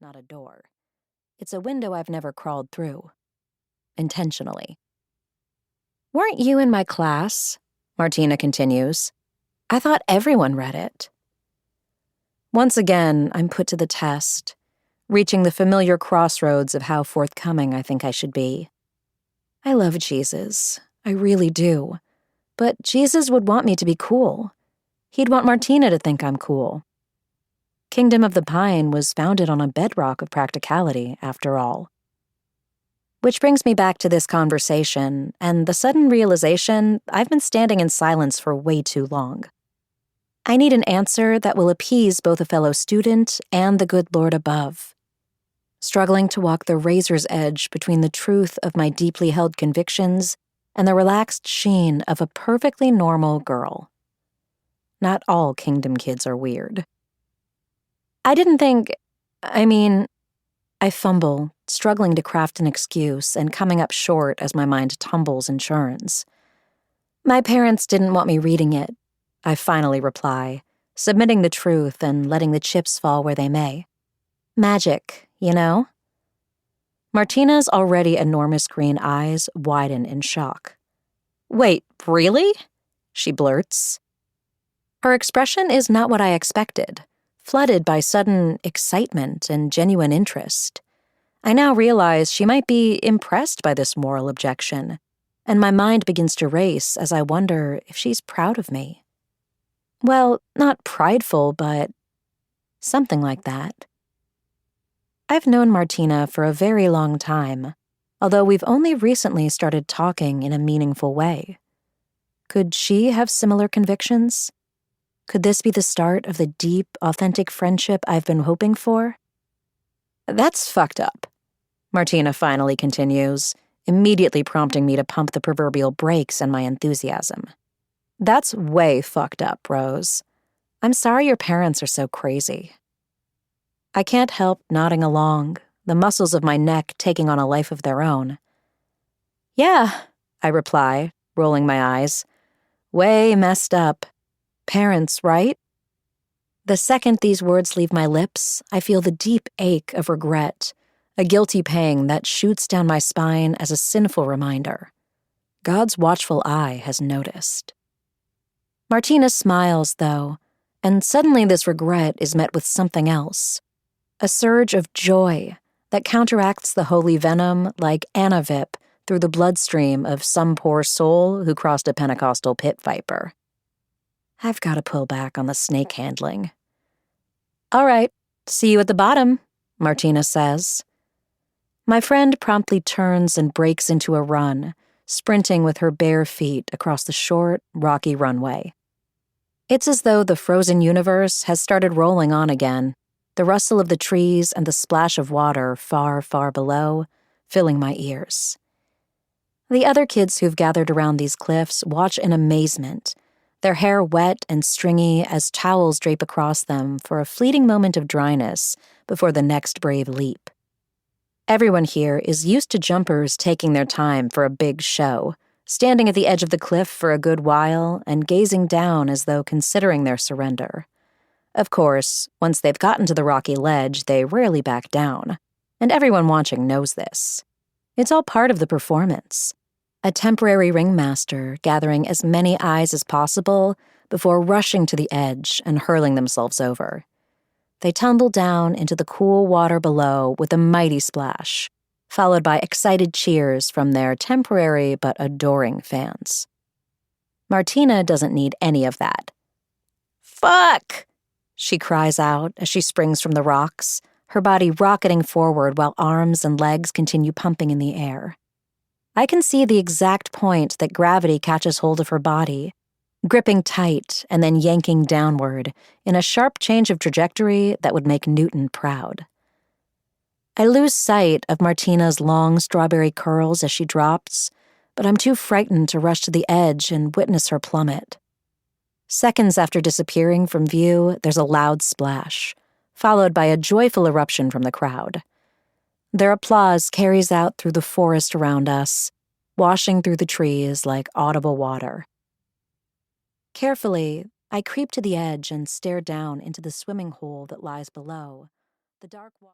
not a door. It's a window I've never crawled through. Intentionally. "Weren't you in my class?" Martina continues. "I thought everyone read it." Once again, I'm put to the test, reaching the familiar crossroads of how forthcoming I think I should be. I love Jesus. I really do. But Jesus would want me to be cool. He'd want Martina to think I'm cool. Kingdom of the Pine was founded on a bedrock of practicality, after all. Which brings me back to this conversation and the sudden realization I've been standing in silence for way too long. I need an answer that will appease both a fellow student and the good Lord above. Struggling to walk the razor's edge between the truth of my deeply held convictions and the relaxed sheen of a perfectly normal girl. Not all Kingdom kids are weird. I fumble, struggling to craft an excuse and coming up short as my mind tumbles and churns. "My parents didn't want me reading it," I finally reply, submitting the truth and letting the chips fall where they may. "Magic, you know?" Martina's already enormous green eyes widen in shock. "Wait, really?" she blurts. Her expression is not what I expected, flooded by sudden excitement and genuine interest. I now realize she might be impressed by this moral objection, and my mind begins to race as I wonder if she's proud of me. Well, not prideful, but something like that. I've known Martina for a very long time, although we've only recently started talking in a meaningful way. Could she have similar convictions? Could this be the start of the deep, authentic friendship I've been hoping for? "That's fucked up," Martina finally continues, immediately prompting me to pump the proverbial brakes in my enthusiasm. "That's way fucked up, Rose. I'm sorry your parents are so crazy." I can't help nodding along, the muscles of my neck taking on a life of their own. "Yeah," I reply, rolling my eyes. "Way messed up. Parents, right?" The second these words leave my lips, I feel the deep ache of regret, a guilty pang that shoots down my spine as a sinful reminder. God's watchful eye has noticed. Martina smiles, though, and suddenly this regret is met with something else. A surge of joy that counteracts the holy venom like Anavip through the bloodstream of some poor soul who crossed a Pentecostal pit viper. I've got to pull back on the snake handling. "All right, see you at the bottom," Martina says. My friend promptly turns and breaks into a run, sprinting with her bare feet across the short, rocky runway. It's as though the frozen universe has started rolling on again, the rustle of the trees and the splash of water far, far below, filling my ears. The other kids who've gathered around these cliffs watch in amazement, their hair wet and stringy as towels drape across them for a fleeting moment of dryness before the next brave leap. Everyone here is used to jumpers taking their time for a big show, standing at the edge of the cliff for a good while and gazing down as though considering their surrender. Of course, once they've gotten to the rocky ledge, they rarely back down, and everyone watching knows this. It's all part of the performance. A temporary ringmaster gathering as many eyes as possible before rushing to the edge and hurling themselves over. They tumble down into the cool water below with a mighty splash, followed by excited cheers from their temporary but adoring fans. Martina doesn't need any of that. "Fuck!" she cries out as she springs from the rocks, her body rocketing forward while arms and legs continue pumping in the air. I can see the exact point that gravity catches hold of her body, gripping tight and then yanking downward in a sharp change of trajectory that would make Newton proud. I lose sight of Martina's long strawberry curls as she drops, but I'm too frightened to rush to the edge and witness her plummet. Seconds after disappearing from view, there's a loud splash, followed by a joyful eruption from the crowd. Their applause carries out through the forest around us, washing through the trees like audible water. Carefully, I creep to the edge and stare down into the swimming hole that lies below. The dark water